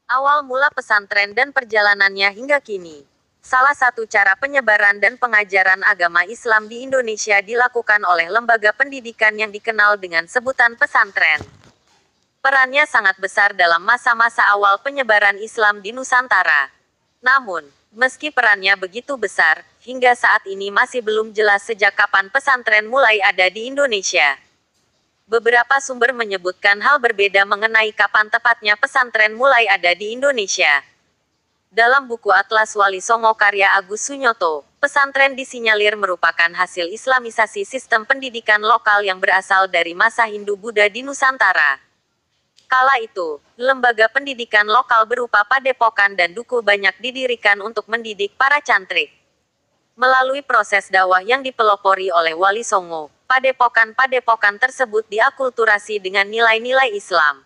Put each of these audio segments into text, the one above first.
Awal mula pesantren dan perjalanannya hingga kini. Salah satu cara penyebaran dan pengajaran agama Islam di Indonesia dilakukan oleh lembaga pendidikan yang dikenal dengan sebutan pesantren. Perannya sangat besar dalam masa-masa awal penyebaran Islam di Nusantara. Namun, meski perannya begitu besar, hingga saat ini masih belum jelas sejak kapan pesantren mulai ada di Indonesia. Beberapa sumber menyebutkan hal berbeda mengenai kapan tepatnya pesantren mulai ada di Indonesia. Dalam buku Atlas Wali Songo karya Agus Sunyoto, pesantren disinyalir merupakan hasil Islamisasi sistem pendidikan lokal yang berasal dari masa Hindu-Buddha di Nusantara. Kala itu, lembaga pendidikan lokal berupa padepokan dan dukuh banyak didirikan untuk mendidik para cantrik. Melalui proses dakwah yang dipelopori oleh Wali Songo, padepokan-padepokan tersebut diakulturasi dengan nilai-nilai Islam.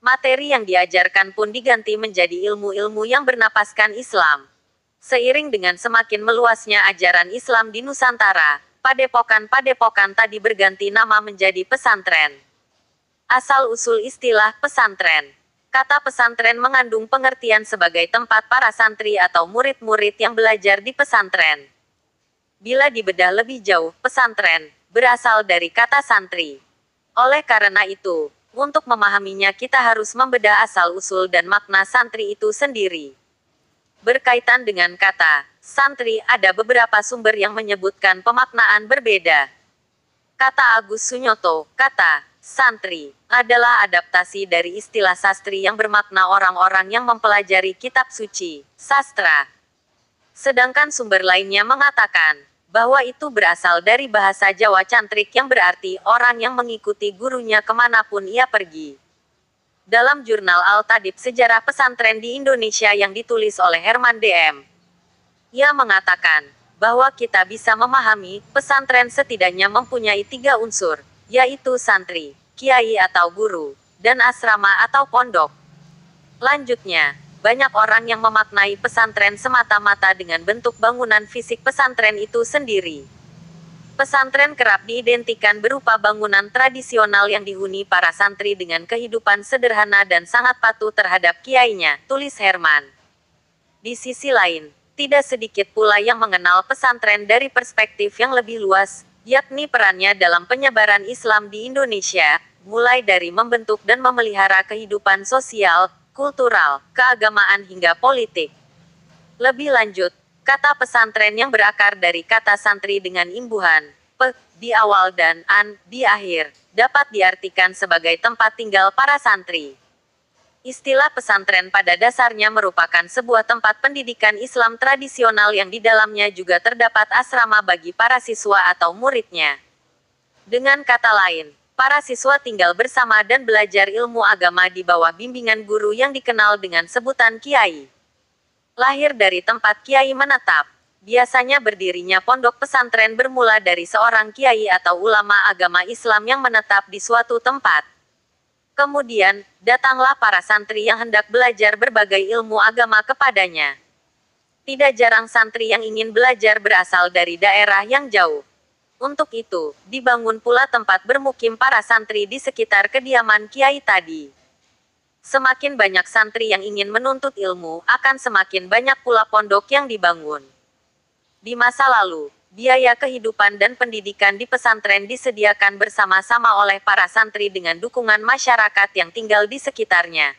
Materi yang diajarkan pun diganti menjadi ilmu-ilmu yang bernapaskan Islam. Seiring dengan semakin meluasnya ajaran Islam di Nusantara, padepokan-padepokan tadi berganti nama menjadi pesantren. Asal-usul istilah pesantren. Kata pesantren mengandung pengertian sebagai tempat para santri atau murid-murid yang belajar di pesantren. Bila dibedah lebih jauh, pesantren berasal dari kata santri. Oleh karena itu, untuk memahaminya kita harus membedah asal-usul dan makna santri itu sendiri. Berkaitan dengan kata santri, ada beberapa sumber yang menyebutkan pemaknaan berbeda. Kata Agus Sunyoto, kata santri adalah adaptasi dari istilah sastri yang bermakna orang-orang yang mempelajari kitab suci, sastra. Sedangkan sumber lainnya mengatakan bahwa itu berasal dari bahasa Jawa cantrik yang berarti orang yang mengikuti gurunya kemanapun ia pergi. Dalam jurnal Al-Tadib Sejarah Pesantren di Indonesia yang ditulis oleh Herman DM, ia mengatakan bahwa kita bisa memahami pesantren setidaknya mempunyai 3 unsur, yaitu santri, kiai atau guru, dan asrama atau pondok. Lanjutnya, banyak orang yang memaknai pesantren semata-mata dengan bentuk bangunan fisik pesantren itu sendiri. Pesantren kerap diidentikan berupa bangunan tradisional yang dihuni para santri dengan kehidupan sederhana dan sangat patuh terhadap kiainya, tulis Herman. Di sisi lain, tidak sedikit pula yang mengenal pesantren dari perspektif yang lebih luas, yakni perannya dalam penyebaran Islam di Indonesia, mulai dari membentuk dan memelihara kehidupan sosial, kultural, keagamaan hingga politik. Lebih lanjut, kata pesantren yang berakar dari kata santri dengan imbuhan pe di awal dan an di akhir, dapat diartikan sebagai tempat tinggal para santri. Istilah pesantren pada dasarnya merupakan sebuah tempat pendidikan Islam tradisional yang di dalamnya juga terdapat asrama bagi para siswa atau muridnya. Dengan kata lain, para siswa tinggal bersama dan belajar ilmu agama di bawah bimbingan guru yang dikenal dengan sebutan kiai. Lahir dari tempat kiai menetap, biasanya berdirinya pondok pesantren bermula dari seorang kiai atau ulama agama Islam yang menetap di suatu tempat. Kemudian, datanglah para santri yang hendak belajar berbagai ilmu agama kepadanya. Tidak jarang santri yang ingin belajar berasal dari daerah yang jauh. Untuk itu, dibangun pula tempat bermukim para santri di sekitar kediaman kiai tadi. Semakin banyak santri yang ingin menuntut ilmu, akan semakin banyak pula pondok yang dibangun. Di masa lalu, biaya kehidupan dan pendidikan di pesantren disediakan bersama-sama oleh para santri dengan dukungan masyarakat yang tinggal di sekitarnya.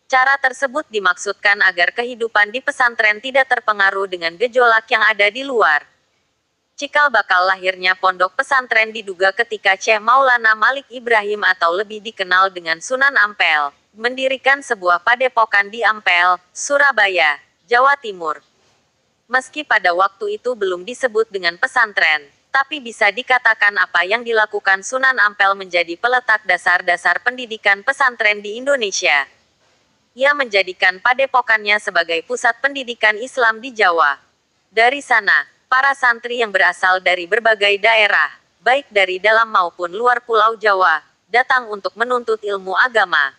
Cara tersebut dimaksudkan agar kehidupan di pesantren tidak terpengaruh dengan gejolak yang ada di luar. Cikal bakal lahirnya pondok pesantren diduga ketika Syekh Maulana Malik Ibrahim atau lebih dikenal dengan Sunan Ampel, mendirikan sebuah padepokan di Ampel, Surabaya, Jawa Timur. Meski pada waktu itu belum disebut dengan pesantren, tapi bisa dikatakan apa yang dilakukan Sunan Ampel menjadi peletak dasar-dasar pendidikan pesantren di Indonesia. Ia menjadikan padepokannya sebagai pusat pendidikan Islam di Jawa. Dari sana, para santri yang berasal dari berbagai daerah, baik dari dalam maupun luar Pulau Jawa, datang untuk menuntut ilmu agama.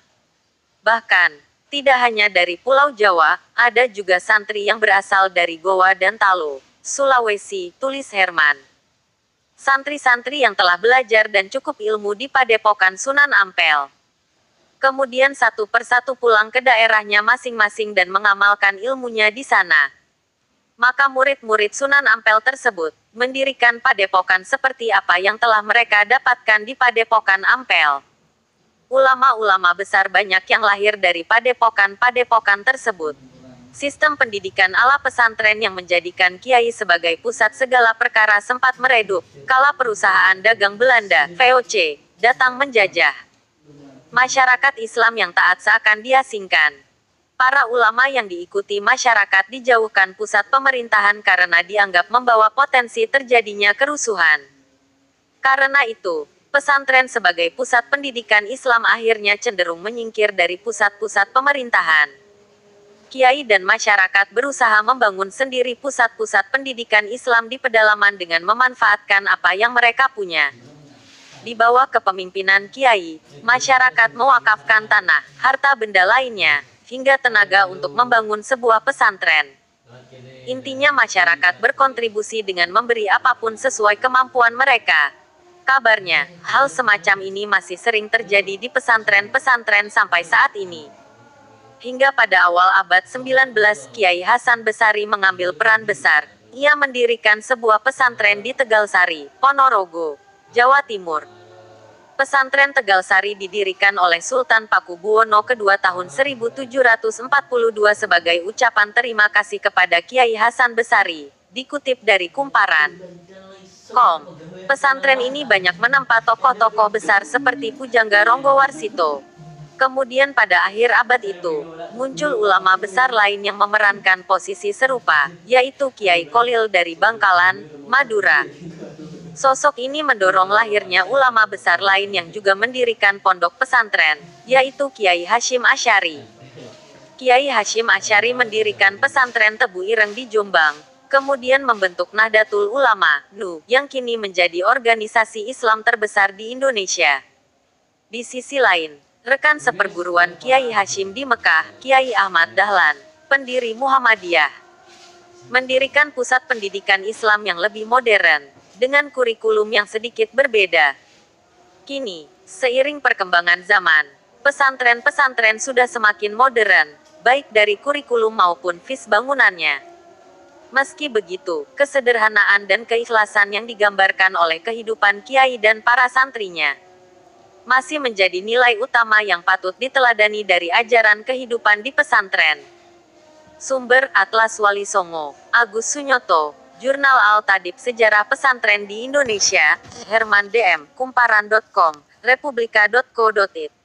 Bahkan, tidak hanya dari Pulau Jawa, ada juga santri yang berasal dari Goa dan Talo, Sulawesi, tulis Herman. Santri-santri yang telah belajar dan cukup ilmu di padepokan Sunan Ampel. Kemudian satu persatu pulang ke daerahnya masing-masing dan mengamalkan ilmunya di sana. Maka murid-murid Sunan Ampel tersebut mendirikan padepokan seperti apa yang telah mereka dapatkan di Padepokan Ampel. Ulama-ulama besar banyak yang lahir dari padepokan-padepokan tersebut. Sistem pendidikan ala pesantren yang menjadikan kiai sebagai pusat segala perkara sempat meredup, kala perusahaan dagang Belanda, VOC, datang menjajah. Masyarakat Islam yang taat seakan diasingkan. Para ulama yang diikuti masyarakat dijauhkan pusat pemerintahan karena dianggap membawa potensi terjadinya kerusuhan. Karena itu, pesantren sebagai pusat pendidikan Islam akhirnya cenderung menyingkir dari pusat-pusat pemerintahan. Kiai dan masyarakat berusaha membangun sendiri pusat-pusat pendidikan Islam di pedalaman dengan memanfaatkan apa yang mereka punya. Di bawah kepemimpinan kiai, masyarakat mewakafkan tanah, harta benda lainnya, hingga tenaga untuk membangun sebuah pesantren. Intinya masyarakat berkontribusi dengan memberi apapun sesuai kemampuan mereka. Kabarnya, hal semacam ini masih sering terjadi di pesantren-pesantren sampai saat ini. Hingga pada awal abad 19, Kiai Hasan Besari mengambil peran besar. Ia mendirikan sebuah pesantren di Tegalsari, Ponorogo, Jawa Timur. Pesantren Tegalsari didirikan oleh Sultan Pakubuwono II tahun 1742 sebagai ucapan terima kasih kepada Kiai Hasan Besari, dikutip dari Kumparan.com. Pesantren ini banyak menempa tokoh-tokoh besar seperti Pujangga Ronggowarsito. Kemudian pada akhir abad itu, muncul ulama besar lain yang memerankan posisi serupa, yaitu Kiai Kolil dari Bangkalan, Madura. Sosok ini mendorong lahirnya ulama besar lain yang juga mendirikan pondok pesantren, yaitu Kiai Hasyim Asy'ari. Kiai Hasyim Asy'ari mendirikan pesantren Tebu Ireng di Jombang, kemudian membentuk Nahdlatul Ulama, NU, yang kini menjadi organisasi Islam terbesar di Indonesia. Di sisi lain, rekan seperguruan Kiai Hasyim di Mekah, Kiai Ahmad Dahlan, pendiri Muhammadiyah, mendirikan pusat pendidikan Islam yang lebih modern, dengan kurikulum yang sedikit berbeda. Kini, seiring perkembangan zaman, pesantren-pesantren sudah semakin modern, baik dari kurikulum maupun vis bangunannya. Meski begitu, kesederhanaan dan keikhlasan yang digambarkan oleh kehidupan kiai dan para santrinya masih menjadi nilai utama yang patut diteladani dari ajaran kehidupan di pesantren. Sumber Atlas Wali Songo, Agus Sunyoto, Jurnal Al-Tadib Sejarah Pesantren di Indonesia, Herman DM, Kumparan.com, Republika.co.id.